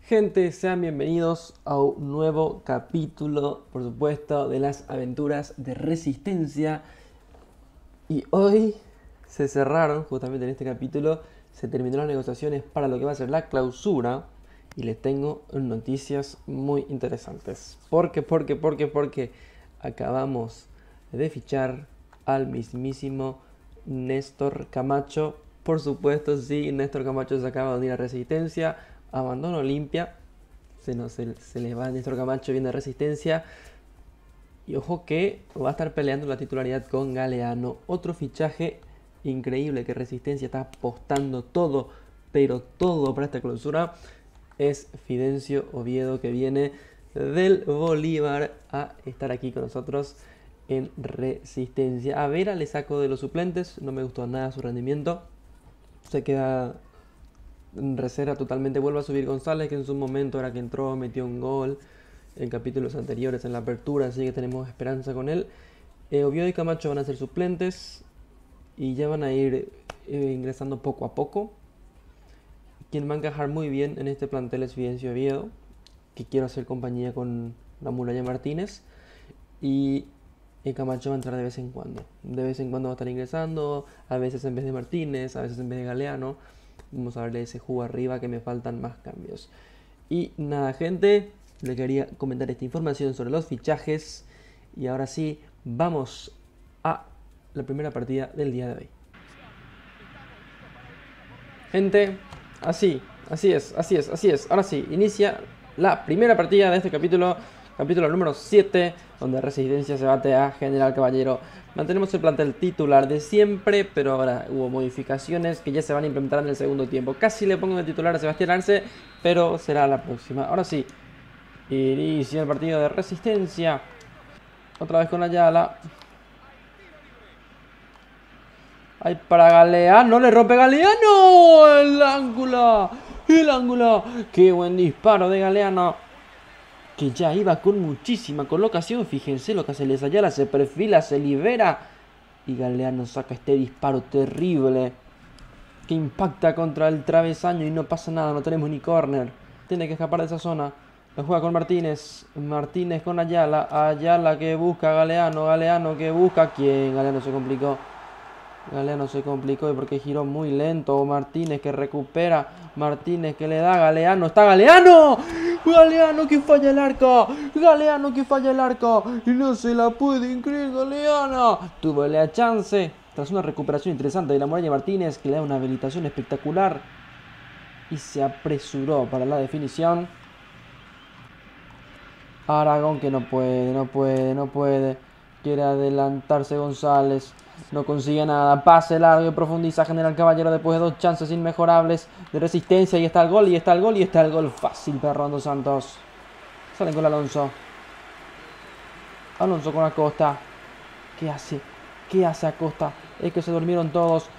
Gente, sean bienvenidos a un nuevo capítulo, por supuesto, de las aventuras de Resistencia. Y hoy se cerraron, justamente en este capítulo, se terminaron las negociaciones para lo que va a ser la clausura. Y les tengo noticias muy interesantes. Porque acabamos de fichar al mismísimo Néstor Camacho. Por supuesto, sí, Néstor Camacho se acaba de unir a Resistencia. Abandono Olimpia. Se les va a Néstor Camacho, viene de Resistencia. Y ojo que va a estar peleando la titularidad con Galeano. Otro fichaje increíble que Resistencia está apostando todo, pero todo para esta clausura. Es Fidencio Oviedo, que viene del Bolívar a estar aquí con nosotros en Resistencia. A Vera le saco de los suplentes, no me gustó nada su rendimiento. Se queda en reserva totalmente. Vuelve a subir González, que en su momento era que entró, metió un gol en capítulos anteriores en la apertura, así que tenemos esperanza con él. Oviedo y Camacho van a ser suplentes y ya van a ir ingresando poco a poco. Quien va a encajar muy bien en este plantel es Fidencio Oviedo, que quiero hacer compañía con la Muralla Martínez. Y Camacho va a entrar de vez en cuando. De vez en cuando va a estar ingresando, a veces en vez de Martínez, a veces en vez de Galeano. Vamos a darle ese jugo arriba, que me faltan más cambios. Y nada, gente, le quería comentar esta información sobre los fichajes. Y ahora sí, vamos a la primera partida del día de hoy. Gente, así es. Ahora sí, inicia la primera partida de este capítulo número 7, donde Resistencia se bate a General Caballero. Mantenemos el plantel titular de siempre, pero ahora hubo modificaciones que ya se van a implementar en el segundo tiempo. Casi le pongo de titular a Sebastián Arce, pero será la próxima. Ahora sí, inicia el partido de Resistencia. Otra vez con Ayala. Ahí para Galeano, le rompe Galeano. El ángulo. Qué buen disparo de Galeano, que ya iba con muchísima colocación. Fíjense lo que hace Ayala, se perfila, se libera. Y Galeano saca este disparo terrible, que impacta contra el travesaño y no pasa nada, no tenemos ni córner. Tiene que escapar de esa zona. Lo juega con Martínez. Martínez con Ayala. Ayala que busca a Galeano. Galeano que busca a quién. Galeano se complicó. Y porque giró muy lento. Martínez que recupera. Martínez que le da a Galeano. ¡Está Galeano! ¡Galeano que falla el arco! ¡Galeano que falla el arco! Y no se la puede creer Galeano. Tuvo la chance. Tras una recuperación interesante de la Muralla Martínez, que le da una habilitación espectacular. Y se apresuró para la definición. Aragón que no puede. Quiere adelantarse González. No consigue nada. Pase largo y profundiza General Caballero después de dos chances inmejorables de Resistencia. Y está el gol, y está el gol fácil para Rondo Santos. Salen con Alonso. Alonso con Acosta. ¿Qué hace Acosta? Es que se durmieron todos.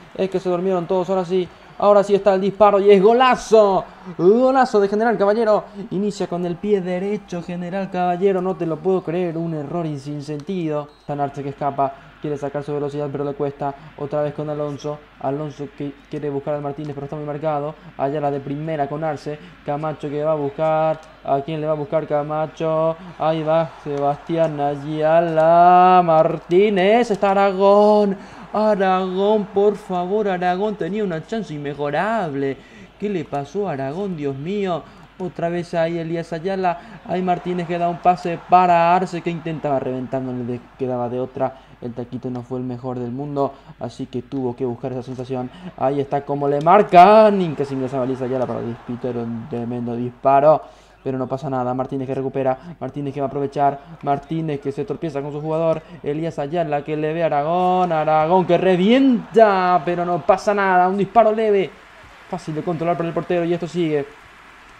Ahora sí está el disparo y es golazo. Golazo de General Caballero. Inicia con el pie derecho General Caballero. No te lo puedo creer. Un error y sin sentido. Arce que escapa. Quiere sacar su velocidad pero le cuesta. Otra vez con Alonso. Alonso que quiere buscar al Martínez pero está muy marcado. Ayala de primera con Arce. Camacho que va a buscar. ¿A quién le va a buscar Camacho? Ahí va Sebastián Ayala. Martínez. Está Aragón. Aragón, por favor, Aragón tenía una chance inmejorable. ¿Qué le pasó a Aragón, Dios mío? Otra vez ahí Elías Ayala. Ahí Martínez que da un pase para Arce, que intentaba reventar, no le quedaba de otra. El taquito no fue el mejor del mundo, así que tuvo que buscar esa sensación. Ahí está como le marcan. Y que se ingresaba Elías Ayala para disputar un tremendo disparo. Pero no pasa nada. Martínez que recupera. Martínez que va a aprovechar. Martínez que se tropieza con su jugador. Elías Ayala que le ve a Aragón. Aragón que revienta. Pero no pasa nada. Un disparo leve. Fácil de controlar para el portero. Y esto sigue.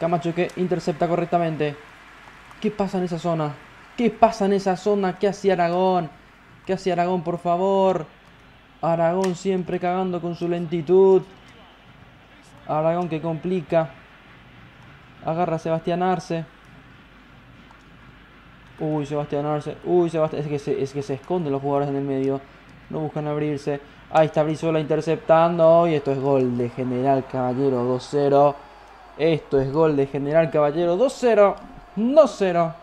Camacho que intercepta correctamente. ¿Qué pasa en esa zona? ¿Qué hacía Aragón? Por favor? Aragón siempre cagando con su lentitud. Aragón que complica. Agarra a Sebastián Arce. Sebastián Arce. Es que se esconden los jugadores en el medio. No buscan abrirse. Ahí está Brizuela interceptando. Y esto es gol de General Caballero, 2-0. Esto es gol de General Caballero. 2-0. 2-0.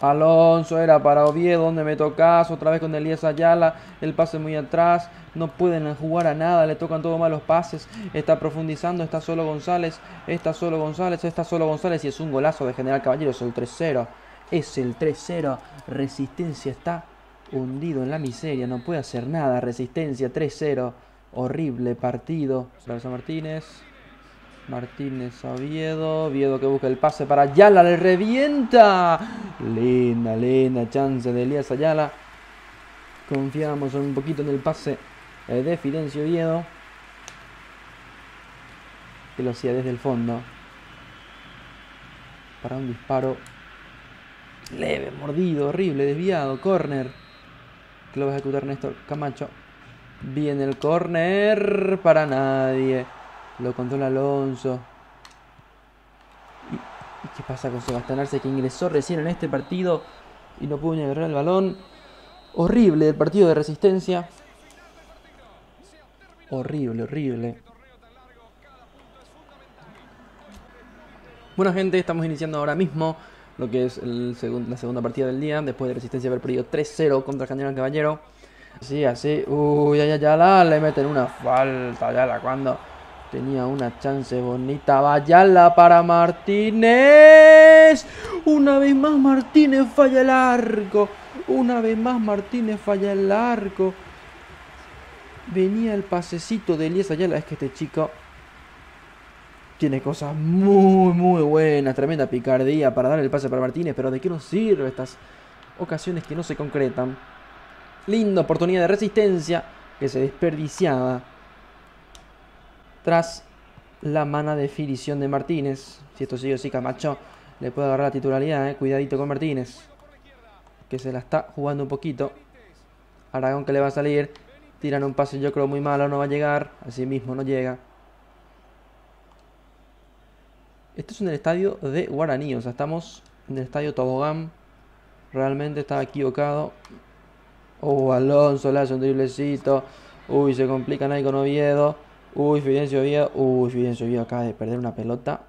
Alonso era para Oviedo, donde me tocas, otra vez con Elías Ayala, el pase muy atrás, no pueden jugar a nada, le tocan todos malos pases, está profundizando, está solo González, está solo González, está solo González y es un golazo de General Caballero, es el 3-0, es el 3-0, Resistencia está hundido en la miseria, no puede hacer nada, Resistencia 3-0, horrible partido, Travis Martínez. Martínez a Oviedo. Oviedo que busca el pase para Ayala. Le revienta. Linda chance de Elías Ayala. Confiamos un poquito en el pase de Fidencio Oviedo, que lo hacía desde el fondo. Para un disparo leve, mordido, horrible, desviado. Córner. Que lo va a ejecutar Néstor Camacho. Viene el córner para nadie. Lo controla Alonso. ¿Y qué pasa con Sebastián Arce, que ingresó recién en este partido y no pudo ni agarrar el balón? Horrible el partido de Resistencia. Horrible, horrible. Bueno, gente, estamos iniciando ahora mismo lo que es la segunda partida del día, después de Resistencia haber perdido 3-0 contra General Caballero. Así. Uy, ya le meten una falta. Ayala cuando tenía una chance bonita. Ayala para Martínez. Una vez más Martínez falla el arco. Una vez más Martínez falla el arco. Venía el pasecito de Elías Ayala. Es que este chico tiene cosas muy buenas. Tremenda picardía para dar el pase para Martínez. Pero ¿de qué nos sirve estas ocasiones que no se concretan? Linda oportunidad de Resistencia que se desperdiciaba tras la mala definición de Martínez. Si esto sigue así, Camacho le puede agarrar la titularidad. Cuidadito con Martínez, que se la está jugando un poquito. Aragón que le va a salir. Tiran un pase, yo creo, muy malo. No va a llegar. Así mismo no llega. Esto es en el estadio de Guaraní. O sea, estamos en el estadio Tobogán. Realmente estaba equivocado. Alonso le hace un driblecito. Uy, se complican ahí con Oviedo. Uy, Fidencio Oviedo acaba de perder una pelota.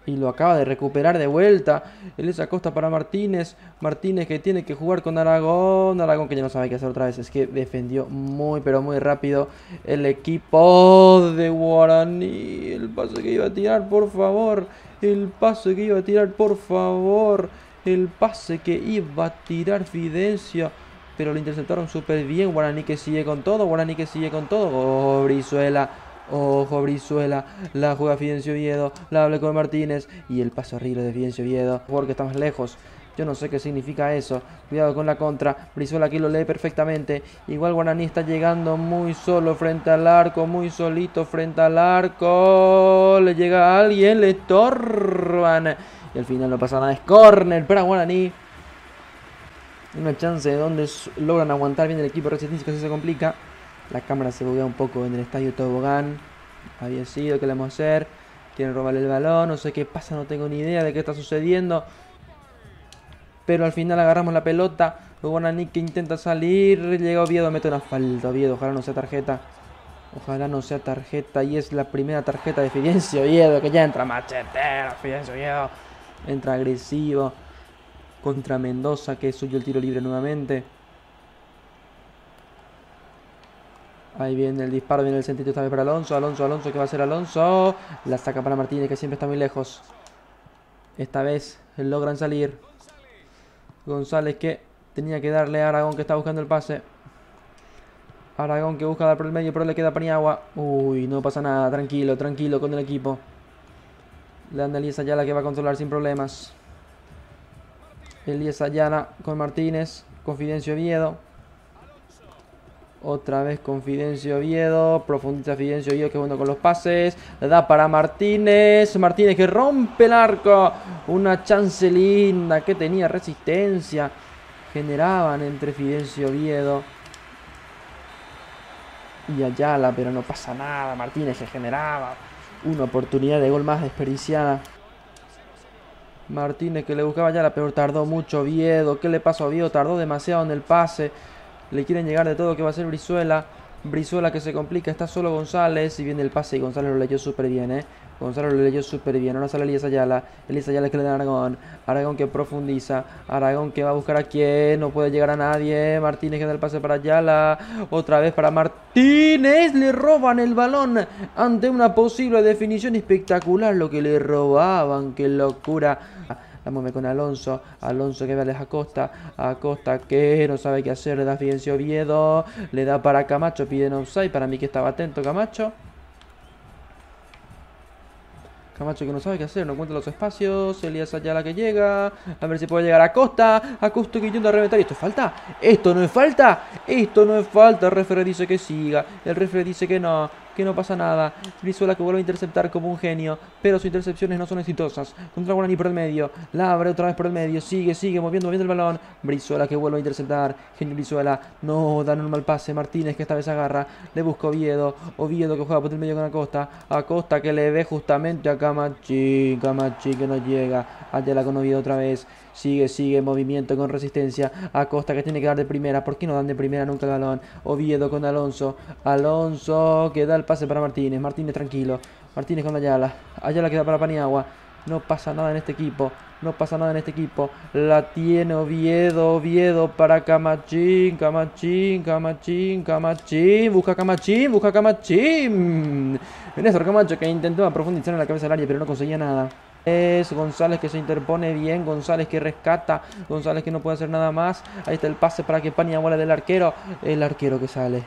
Y lo acaba de recuperar de vuelta. Elías Acosta para Martínez. Martínez que tiene que jugar con Aragón. Aragón que ya no sabe qué hacer otra vez. Es que defendió muy rápido el equipo de Guaraní. El pase que iba a tirar, por favor. El pase que iba a tirar, por favor. El pase que iba a tirar Fidencio. Pero lo interceptaron súper bien. Guaraní que sigue con todo. Oh, Brizuela. Ojo, Brizuela. La juega Fidencio Oviedo. La habla con Martínez. Y el pase horrible de Fidencio Oviedo. Jugador que está más lejos. Yo no sé qué significa eso. Cuidado con la contra. Brizuela aquí lo lee perfectamente. Igual Guaraní está llegando muy solo frente al arco. Muy solito frente al arco. Le llega a alguien. Le estorban. Y al final no pasa nada. Es córner para Guaraní. Una chance de donde logran aguantar bien el equipo de Resistencia, que así se complica. La cámara se buguea un poco en el estadio Tobogán. Había sido, ¿qué le vamos a hacer? Quieren robarle el balón, no sé qué pasa, no tengo ni idea de qué está sucediendo. Pero al final agarramos la pelota. Guaraní que intenta salir. Llega Oviedo, mete una falta. Oviedo, ojalá no sea tarjeta. Ojalá no sea tarjeta. Y es la primera tarjeta de Fidencio Oviedo, que ya entra machetero. Fidencio Oviedo entra agresivo contra Mendoza, que es suyo el tiro libre nuevamente. Ahí viene el disparo, viene el sentido esta vez para Alonso. Alonso, ¿qué va a hacer Alonso? La saca para Martínez, que siempre está muy lejos. Esta vez logran salir. González que tenía que darle a Aragón, que está buscando el pase. Aragón que busca dar por el medio, pero le queda Paniagua. Uy, no pasa nada, tranquilo con el equipo. Le dan a Elías Ayala, que va a controlar sin problemas. Elías Ayala con Martínez, con Fidencio Oviedo. Otra vez con Fidencio Oviedo. Profundiza Fidencio Oviedo, que bueno con los pases. Le da para Martínez. Martínez que rompe el arco. Una chance linda que tenía Resistencia. Generaban entre Fidencio Oviedo y Ayala, pero no pasa nada. Martínez que generaba una oportunidad de gol más desperdiciada. Martínez que le buscaba a Ayala, pero tardó mucho Oviedo. ¿Qué le pasó a Oviedo? Tardó demasiado en el pase. Le quieren llegar de todo, que va a ser Brizuela. Brizuela que se complica, está solo González. Y viene el pase y González lo leyó súper bien, Gonzalo lo leyó súper bien. Ahora sale Elías Ayala. Elías Ayala que le da a Aragón. Aragón que profundiza. Aragón que va a buscar a quién. No puede llegar a nadie. Martínez que da el pase para Ayala. Otra vez para Martínez. Le roban el balón ante una posible definición espectacular. Lo que le robaban. Qué locura. La mueve con Alonso. Alonso que va a Acosta. Acosta que no sabe qué hacer. Le da Fidencio Oviedo. Le da para Camacho. Piden offside. Para mí que estaba atento Camacho. Camacho que no sabe qué hacer, no encuentra los espacios. Elías Ayala que llega. A ver si puede llegar a Acosta. Acosta que intenta reventar. ¿Esto es falta? ¿Esto no es falta? Esto no es falta. El referee dice que siga. El referee dice que no pasa nada. Brizuela que vuelve a interceptar como un genio. Pero sus intercepciones no son exitosas. Contra Guaraní por el medio. La abre otra vez por el medio. Sigue moviendo el balón. Brizuela que vuelve a interceptar. Genio Brizuela. No, dan un mal pase. Martínez que esta vez agarra. Le busca Oviedo. Oviedo que juega por el medio con Acosta. Acosta que le ve justamente a Camachi. Camachi que no llega. Ayala con Oviedo otra vez. Sigue, movimiento con resistencia. Acosta que tiene que dar de primera. ¿Por qué no dan de primera nunca el balón? Oviedo con Alonso. Alonso que da el pase para Martínez. Martínez tranquilo. Martínez con Ayala. Ayala que da para Paniagua. No pasa nada en este equipo. No pasa nada en este equipo. La tiene Oviedo. Oviedo para Camachín. Camachín. Busca Camachín. Néstor Camacho que intentó profundizar en la cabeza del área pero no conseguía nada. Es González que se interpone bien. González que rescata. González que no puede hacer nada más. Ahí está el pase para que Paniagua del arquero. El arquero que sale.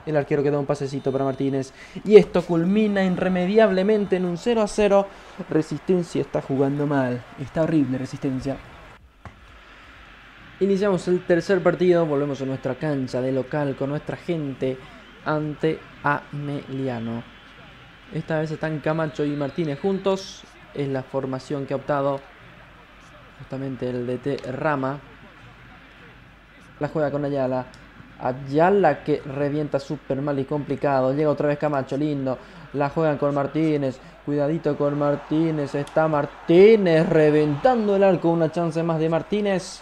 El arquero que da un pasecito para Martínez. Y esto culmina irremediablemente en un 0-0. Resistencia está jugando mal. Está horrible Resistencia. Iniciamos el tercer partido. Volvemos a nuestra cancha de local con nuestra gente ante Ameliano. Esta vez están Camacho y Martínez juntos. Es la formación que ha optado justamente el DT Rama. La juega con Ayala. Ayala que revienta súper mal y complicado. Llega otra vez Camacho, lindo. La juegan con Martínez. Cuidadito con Martínez. Está Martínez reventando el arco. Una chance más de Martínez.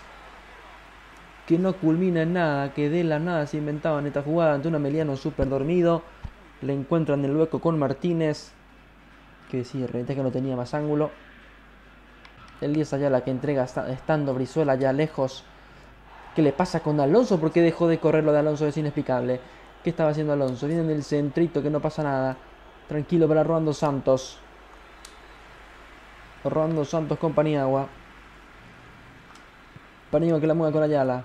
Que no culmina en nada. Que de la nada se inventaban esta jugada ante un Ameliano súper dormido. Le encuentran el hueco con Martínez. Que sí, realmente que no tenía más ángulo. Elías Ayala que entrega estando Brizuela ya lejos. ¿Qué le pasa con Alonso? ¿Por qué dejó de correr lo de Alonso? Es inexplicable. ¿Qué estaba haciendo Alonso? Viene en el centrito que no pasa nada. Tranquilo para Rolando Santos. Rolando Santos con Paniagua. Paniagua que la mueve con Ayala.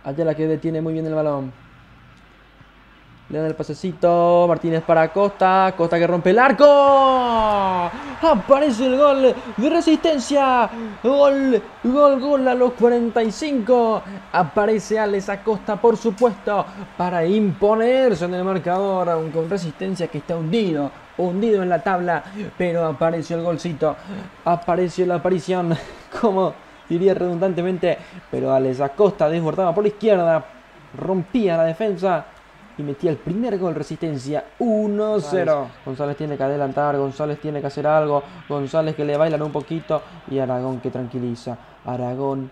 Ayala que detiene muy bien el balón. Le dan el pasecito. Martínez para Acosta. Acosta que rompe el arco. Aparece el gol de Resistencia. Gol a los 45. Aparece Alex Acosta, por supuesto, para imponerse en el marcador. Aún con Resistencia que está hundido en la tabla. Pero apareció el golcito. Apareció la aparición. Como diría redundantemente. Pero Alex Acosta desbordaba por la izquierda. Rompía la defensa. Y metía el primer gol Resistencia. 1-0. González tiene que adelantar. González tiene que hacer algo. González que le bailan un poquito. Y Aragón que tranquiliza. Aragón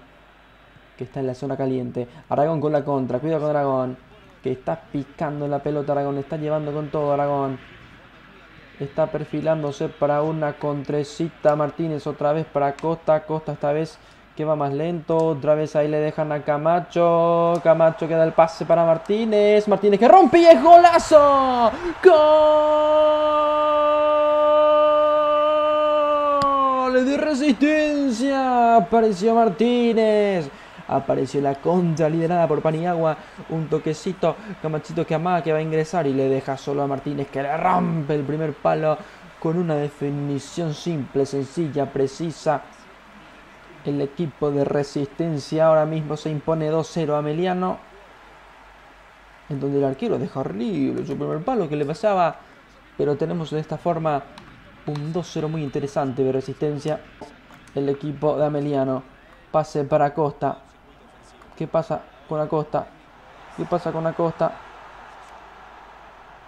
que está en la zona caliente. Aragón con la contra. Cuidado con Aragón. Que está picando la pelota Aragón. Está llevando con todo Aragón. Está perfilándose para una contrecita. Martínez otra vez para Costa. Costa esta vez que va más lento. Otra vez ahí le dejan a Camacho. Camacho que da el pase para Martínez. Martínez que rompe y es golazo. ¡Gol de Resistencia! Apareció Martínez. Apareció la contra liderada por Paniagua. Un toquecito. Camachito que amaga que va a ingresar y le deja solo a Martínez que le rompe el primer palo con una definición simple, sencilla, precisa. El equipo de Resistencia ahora mismo se impone 2-0 a Ameliano. En donde el arquero deja horrible su primer palo que le pasaba. Pero tenemos de esta forma un 2-0 muy interesante de Resistencia. El equipo de Ameliano. Pase para Acosta. ¿Qué pasa con Acosta? ¿Qué pasa con Acosta?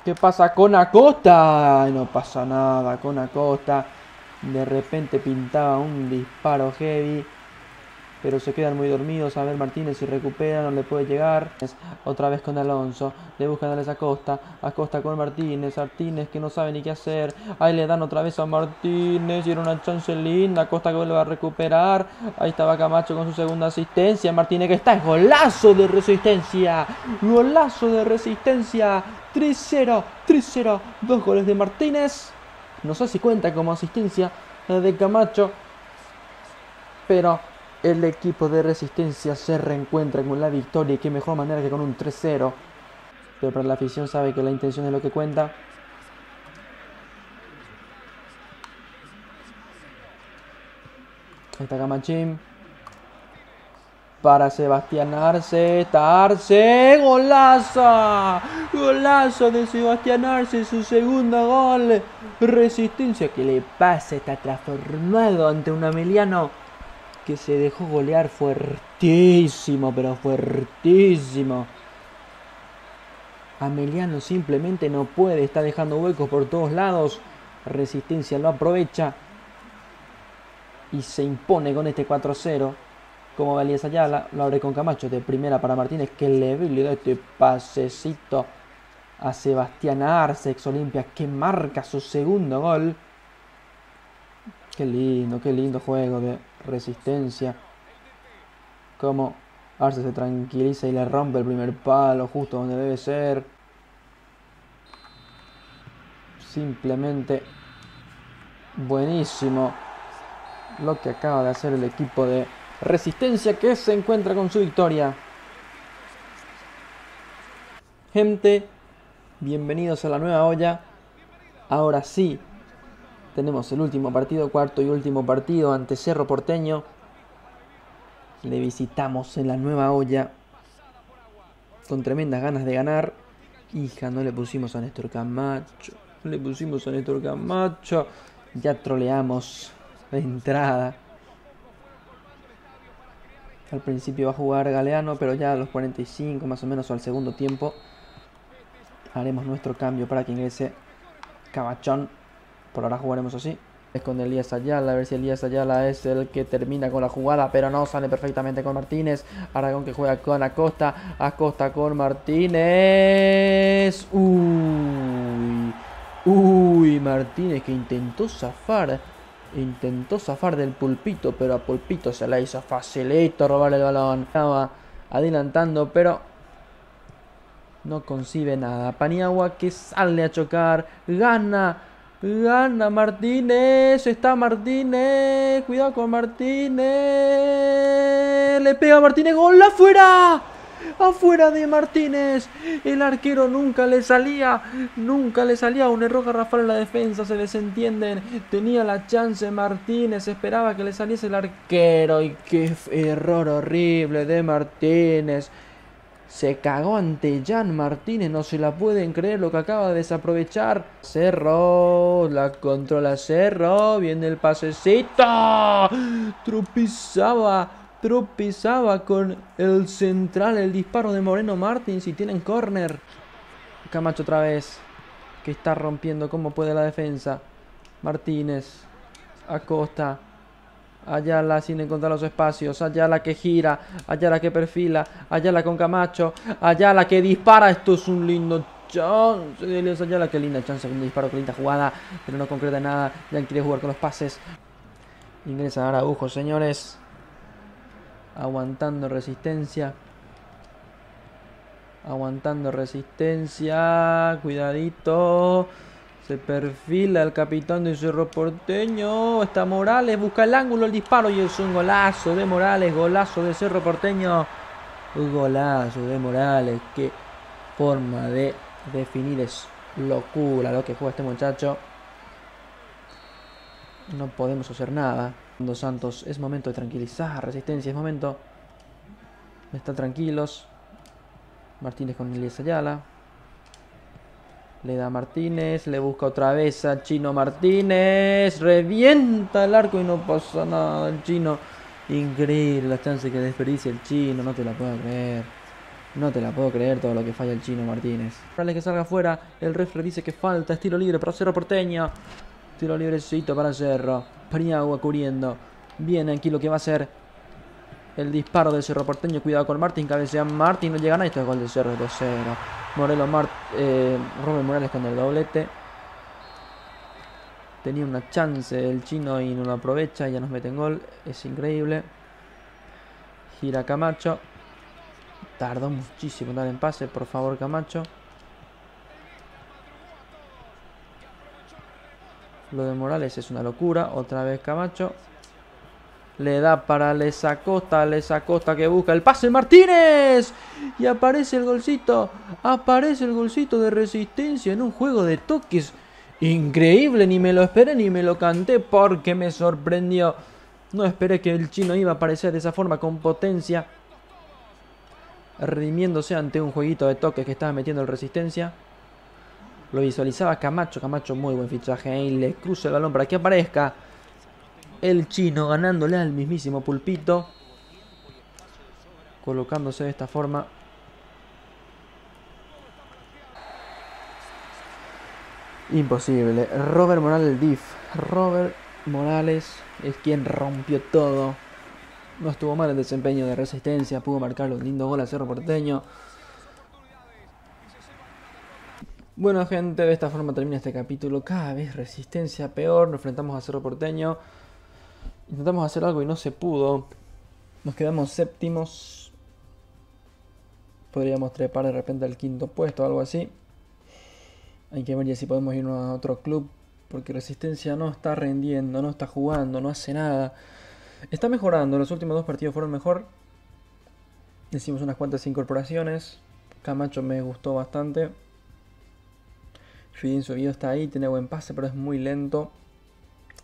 ¿Qué pasa con Acosta? No pasa nada con Acosta. De repente pintaba un disparo heavy. pero se quedan muy dormidos. A ver, Martínez si recupera, no le puede llegar. Otra vez con Alonso, le buscan a Acosta, Acosta con Martínez, Martínez que no sabe ni qué hacer. Ahí le dan otra vez a Martínez y era una chance linda. Acosta que vuelve a recuperar. Ahí estaba Camacho con su segunda asistencia. Martínez que está, es golazo de Resistencia. Golazo de Resistencia. 3-0, 3-0. 2 goles de Martínez. No sé si cuenta como asistencia de Camacho, pero el equipo de Resistencia se reencuentra con la victoria y qué mejor manera que con un 3-0. Pero para la afición sabe que la intención es lo que cuenta. Ahí está Camachín. Para Sebastián Arce. ¡Golazo! ¡Golazo de Sebastián Arce! Su segunda gol. Resistencia. ¿Qué le pasa? Está transformado ante un Ameliano que se dejó golear fuertísimo, pero fuertísimo. Ameliano simplemente no puede, está dejando huecos por todos lados. Resistencia lo aprovecha y se impone con este 4-0. Como va Elías Ayala, lo abre con Camacho de primera para Martínez, que le da este pasecito a Sebastián Arce, ex Olimpia, que marca su segundo gol. Qué lindo juego de Resistencia. Como Arce se tranquiliza y le rompe el primer palo justo donde debe ser. Simplemente buenísimo lo que acaba de hacer el equipo de Resistencia, que se encuentra con su victoria. Gente, bienvenidos a la nueva olla. Ahora sí, tenemos el último partido, cuarto y último partido ante Cerro Porteño. Le visitamos en la nueva olla con tremendas ganas de ganar. Hija, no le pusimos a Néstor Camacho. No le pusimos a Néstor Camacho. Ya troleamos de entrada. Al principio va a jugar Galeano, pero ya a los 45 más o menos o al segundo tiempo haremos nuestro cambio para que ingrese Camachón. Por ahora jugaremos así. Es con Elías Ayala, a ver si Elías Ayala es el que termina con la jugada, pero no, sale perfectamente con Martínez. Aragón que juega con Acosta, Acosta con Martínez. Uy, Martínez que intentó zafar del Pulpito, pero a Pulpito se la hizo facilito robar el balón. Estaba adelantando, pero no concibe nada. Paniagua que sale a chocar, gana Martínez, está Martínez, cuidado con Martínez, le pega a Martínez, gol, afuera de Martínez. El arquero nunca le salía, un error garrafal en la defensa, se desentienden, tenía la chance Martínez, esperaba que le saliese el arquero y qué error horrible de Martínez. Se cagó ante Jan Martínez, no se la pueden creer lo que acaba de desaprovechar. Cerro, la controla Cerro, viene el pasecito. Tropezaba con el central, el disparo de Moreno Martins y tienen córner. Camacho otra vez, que está rompiendo como puede la defensa. Martínez, Acosta. Ayala sin encontrar los espacios, Ayala que gira, Ayala que perfila, Ayala con Camacho, Ayala que dispara, esto es un lindo chance de Elías Ayala, qué linda chance, un disparo, qué linda jugada, pero no concreta nada, ya quiere jugar con los pases. Ingresa Araujo, señores, aguantando Resistencia, cuidadito. Se perfila el capitán de Cerro Porteño. Está Morales, busca el ángulo, el disparo y es un golazo de Morales. Golazo de Cerro Porteño. Un golazo de Morales. Qué forma de definir, es locura lo que juega este muchacho. No podemos hacer nada. Dos Santos, es momento de tranquilizar. Resistencia, es momento de estar tranquilos. Martínez con Elías Ayala. Le da Martínez, le busca otra vez a Chino Martínez. Revienta el arco y no pasa nada el Chino. Increíble la chance que desperdicia el Chino, no te la puedo creer. No te la puedo creer todo lo que falla el Chino Martínez. Para que salga afuera, el referee dice que falta. Es tiro libre para Cerro Porteño. Tiro librecito para Cerro. Paniagua cubriendo. Viene aquí lo que va a hacer El disparo del Cerro Porteño. Cuidado con Martín. Cabecea Martín. No llega nada. Esto es gol del Cerro 2-0. Robert Morales con el doblete. Tenía una chance el chino y no lo aprovecha. Y ya nos meten gol. Es increíble. Gira Camacho. Tardó muchísimo en dar en pase. Por favor, Camacho. Lo de Morales es una locura. Otra vez Camacho. Le da para Lesacosta. Lesacosta que busca el pase. ¡Martínez! Y aparece el golcito. Aparece el golcito de Resistencia en un juego de toques. Increíble. Ni me lo esperé ni me lo canté porque me sorprendió. No esperé que el chino iba a aparecer de esa forma con potencia. Redimiéndose ante un jueguito de toques que estaba metiendo el Resistencia. Lo visualizaba Camacho. Camacho muy buen fichaje. Y le cruza el balón para que aparezca el chino ganándole al mismísimo Pulpito. Colocándose de esta forma. Imposible. Robert Morales el DIF. Robert Morales es quien rompió todo. No estuvo mal el desempeño de Resistencia. Pudo marcar un lindo gol a Cerro Porteño. Bueno, gente, de esta forma termina este capítulo. Cada vez Resistencia peor. Nos enfrentamos a Cerro Porteño. Intentamos hacer algo y no se pudo. Nos quedamos séptimos. Podríamos trepar de repente al quinto puesto o algo así. Hay que ver ya si podemos irnos a otro club. Porque Resistencia no está rendiendo, no está jugando, no hace nada. Está mejorando, los últimos dos partidos fueron mejor. Hicimos unas cuantas incorporaciones. Camacho me gustó bastante. Fidin Subido está ahí, tiene buen pase, pero es muy lento.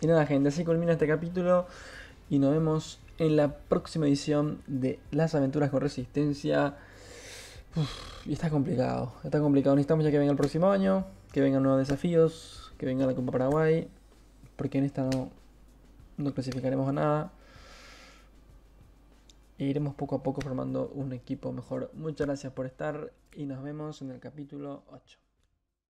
Y nada, gente, así culmina este capítulo. Y nos vemos en la próxima edición de Las Aventuras con Resistencia. Y está complicado, está complicado. Necesitamos ya que venga el próximo año, que vengan nuevos desafíos, que venga la Copa Paraguay. Porque en esta no clasificaremos a nada. E iremos poco a poco formando un equipo mejor. Muchas gracias por estar y nos vemos en el capítulo 8.